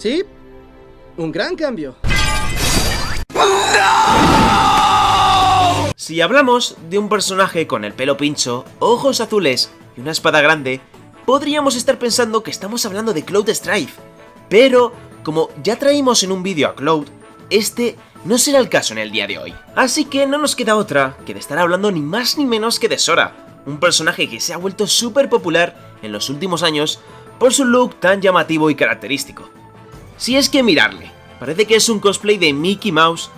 Sí, un gran cambio. Si hablamos de un personaje con el pelo pincho, ojos azules y una espada grande, podríamos estar pensando que estamos hablando de Cloud Strife. Pero, como ya traímos en un vídeo a Cloud, este no será el caso en el día de hoy. Así que no nos queda otra que de estar hablando ni más ni menos que de Sora, un personaje que se ha vuelto súper popular en los últimos años por su look tan llamativo y característico. Si es que mirarle, parece que es un cosplay de Mickey Mouse,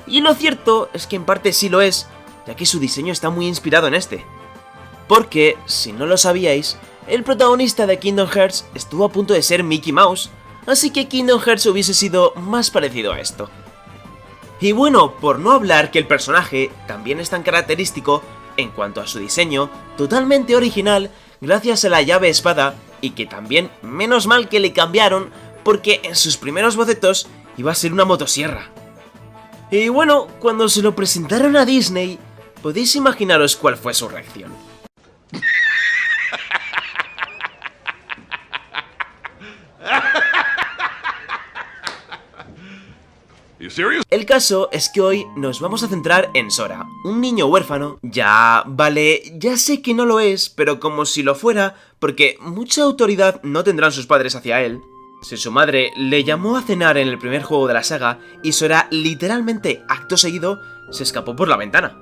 y lo cierto es que en parte sí lo es, ya que su diseño está muy inspirado en este. Porque, si no lo sabíais, el protagonista de Kingdom Hearts estuvo a punto de ser Mickey Mouse, así que Kingdom Hearts hubiese sido más parecido a esto. Y bueno, por no hablar que el personaje también es tan característico en cuanto a su diseño, totalmente original gracias a la llave espada, y que también menos mal que le cambiaron porque en sus primeros bocetos iba a ser una motosierra. Y bueno, cuando se lo presentaron a Disney, podéis imaginaros cuál fue su reacción. El caso es que hoy nos vamos a centrar en Sora, un niño huérfano. Ya sé que no lo es, pero como si lo fuera, porque mucha autoridad no tendrán sus padres hacia él. Si su madre le llamó a cenar en el primer juego de la saga y Sora literalmente acto seguido se escapó por la ventana.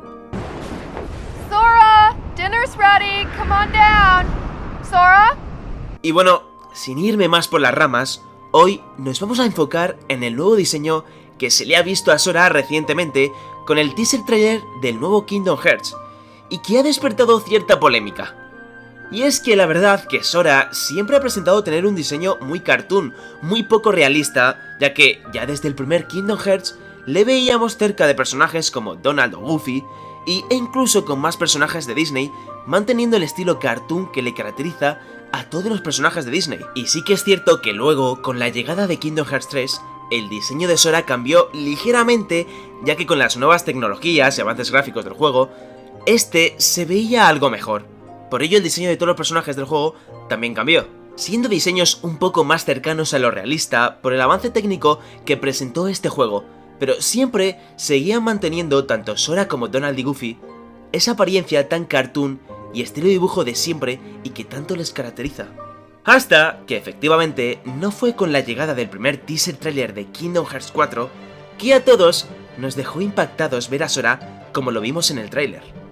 Sora, dinner's ready, come on down. Sora. Y bueno, sin irme más por las ramas, hoy nos vamos a enfocar en el nuevo diseño que se le ha visto a Sora recientemente con el teaser trailer del nuevo Kingdom Hearts, y que ha despertado cierta polémica. Y es que la verdad que Sora siempre ha presentado tener un diseño muy cartoon, muy poco realista, ya que ya desde el primer Kingdom Hearts le veíamos cerca de personajes como Donald o Goofy, e incluso con más personajes de Disney, manteniendo el estilo cartoon que le caracteriza a todos los personajes de Disney. Y sí que es cierto que luego, con la llegada de Kingdom Hearts 3, el diseño de Sora cambió ligeramente, ya que con las nuevas tecnologías y avances gráficos del juego, este se veía algo mejor. Por ello el diseño de todos los personajes del juego también cambió, siendo diseños un poco más cercanos a lo realista por el avance técnico que presentó este juego, pero siempre seguían manteniendo tanto Sora como Donald y Goofy esa apariencia tan cartoon y estilo de dibujo de siempre y que tanto les caracteriza. Hasta que efectivamente no fue con la llegada del primer teaser trailer de Kingdom Hearts 4 que a todos nos dejó impactados ver a Sora como lo vimos en el tráiler.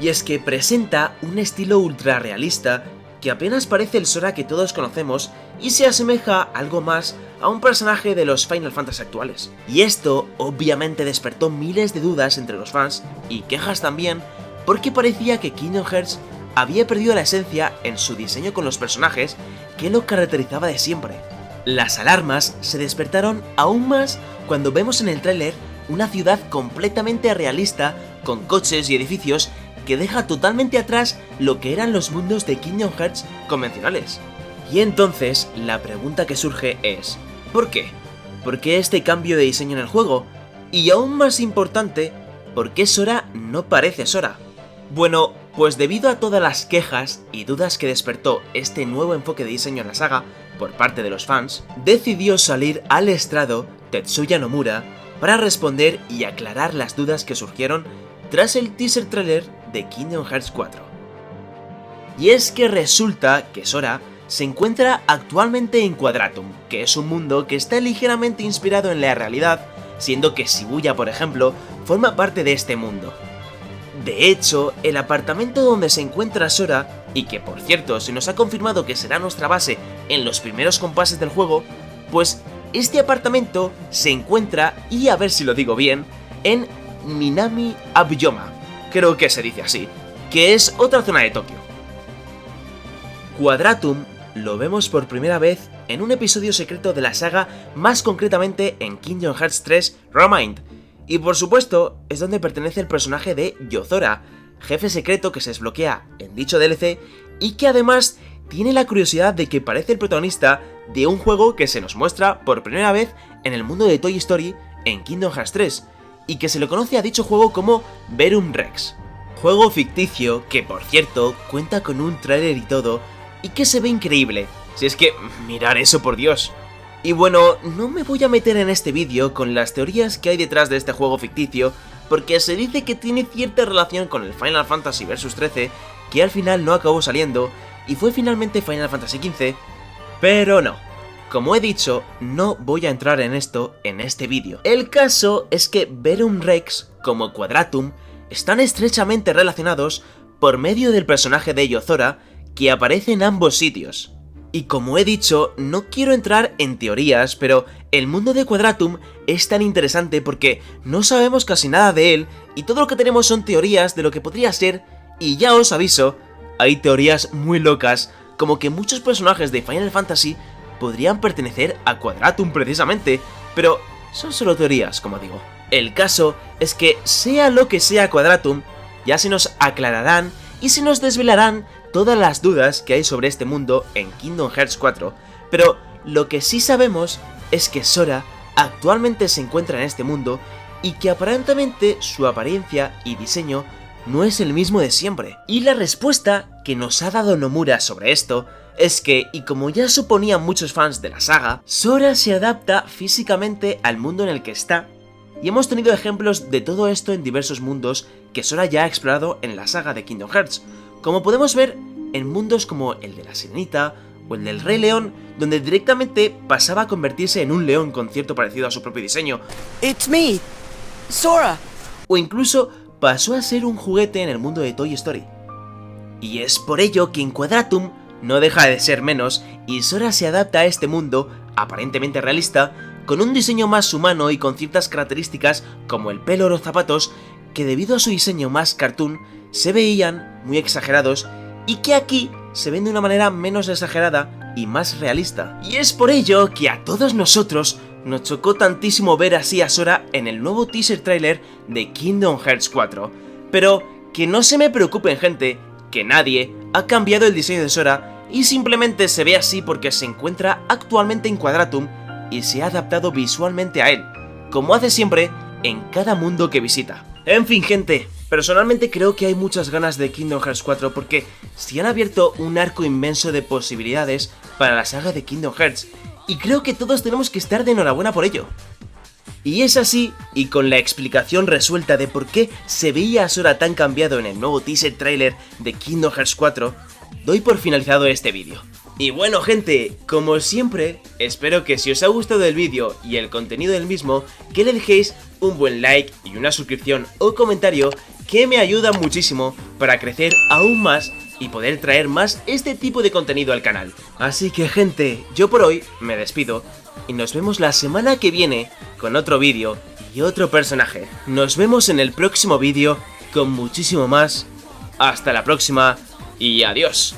Y es que presenta un estilo ultra realista que apenas parece el Sora que todos conocemos y se asemeja algo más a un personaje de los Final Fantasy actuales. Y esto obviamente despertó miles de dudas entre los fans y quejas también, porque parecía que Kingdom Hearts había perdido la esencia en su diseño con los personajes que lo caracterizaba de siempre. Las alarmas se despertaron aún más cuando vemos en el tráiler una ciudad completamente realista con coches y edificios que deja totalmente atrás lo que eran los mundos de Kingdom Hearts convencionales. Y entonces la pregunta que surge es, ¿por qué? ¿Por qué este cambio de diseño en el juego? Y aún más importante, ¿por qué Sora no parece Sora? Bueno, pues debido a todas las quejas y dudas que despertó este nuevo enfoque de diseño en la saga por parte de los fans, decidió salir al estrado Tetsuya Nomura para responder y aclarar las dudas que surgieron tras el teaser trailer de Kingdom Hearts 4. Y es que resulta que Sora se encuentra actualmente en Quadratum, que es un mundo que está ligeramente inspirado en la realidad, siendo que Shibuya, por ejemplo, forma parte de este mundo. De hecho, el apartamento donde se encuentra Sora, y que por cierto se nos ha confirmado que será nuestra base en los primeros compases del juego, pues este apartamento se encuentra, y a ver si lo digo bien, en Minami Abyoma, creo que se dice así, que es otra zona de Tokio. Quadratum lo vemos por primera vez en un episodio secreto de la saga, más concretamente en Kingdom Hearts 3 Remind, y por supuesto es donde pertenece el personaje de Yozora, jefe secreto que se desbloquea en dicho DLC y que además tiene la curiosidad de que parece el protagonista de un juego que se nos muestra por primera vez en el mundo de Toy Story en Kingdom Hearts 3, y que se le conoce a dicho juego como Verum Rex. Juego ficticio que, por cierto, cuenta con un tráiler y todo, y que se ve increíble. Si es que, mirar eso, por Dios. Y bueno, no me voy a meter en este vídeo con las teorías que hay detrás de este juego ficticio, porque se dice que tiene cierta relación con el Final Fantasy Versus 13, que al final no acabó saliendo, y fue finalmente Final Fantasy XV, pero no. Como he dicho, no voy a entrar en esto en este vídeo. El caso es que Verum Rex, como Quadratum, están estrechamente relacionados por medio del personaje de Yozora, que aparece en ambos sitios. Y como he dicho, no quiero entrar en teorías, pero el mundo de Quadratum es tan interesante porque no sabemos casi nada de él, y todo lo que tenemos son teorías de lo que podría ser, y ya os aviso, hay teorías muy locas, como que muchos personajes de Final Fantasy podrían pertenecer a Quadratum precisamente, pero son solo teorías, como digo. El caso es que sea lo que sea Quadratum, ya se nos aclararán y se nos desvelarán todas las dudas que hay sobre este mundo en Kingdom Hearts 4, pero lo que sí sabemos es que Sora actualmente se encuentra en este mundo y que aparentemente su apariencia y diseño no es el mismo de siempre. Y la respuesta que nos ha dado Nomura sobre esto es que, y como ya suponían muchos fans de la saga, Sora se adapta físicamente al mundo en el que está, y hemos tenido ejemplos de todo esto en diversos mundos que Sora ya ha explorado en la saga de Kingdom Hearts, como podemos ver en mundos como el de la Sirenita o el del Rey León, donde directamente pasaba a convertirse en un león con cierto parecido a su propio diseño. It's me, Sora. O incluso pasó a ser un juguete en el mundo de Toy Story. Y es por ello que en Quadratum no deja de ser menos, y Sora se adapta a este mundo, aparentemente realista, con un diseño más humano y con ciertas características como el pelo o los zapatos, que debido a su diseño más cartoon, se veían muy exagerados, y que aquí se ven de una manera menos exagerada y más realista. Y es por ello que a todos nosotros nos chocó tantísimo ver así a Sora en el nuevo teaser trailer de Kingdom Hearts 4. Pero que no se me preocupen, gente, que nadie ha cambiado el diseño de Sora y simplemente se ve así porque se encuentra actualmente en Quadratum y se ha adaptado visualmente a él, como hace siempre en cada mundo que visita. En fin, gente, personalmente creo que hay muchas ganas de Kingdom Hearts 4 porque se han abierto un arco inmenso de posibilidades para la saga de Kingdom Hearts, y creo que todos tenemos que estar de enhorabuena por ello. Y es así, y con la explicación resuelta de por qué se veía a Sora tan cambiado en el nuevo teaser trailer de Kingdom Hearts 4, doy por finalizado este vídeo. Y bueno, gente, como siempre, espero que si os ha gustado el vídeo y el contenido del mismo, que le dejéis un buen like y una suscripción o comentario, que me ayuda muchísimo para crecer aún más y poder traer más este tipo de contenido al canal. Así que, gente, yo por hoy me despido y nos vemos la semana que viene con otro vídeo y otro personaje. Nos vemos en el próximo vídeo con muchísimo más. Hasta la próxima y adiós.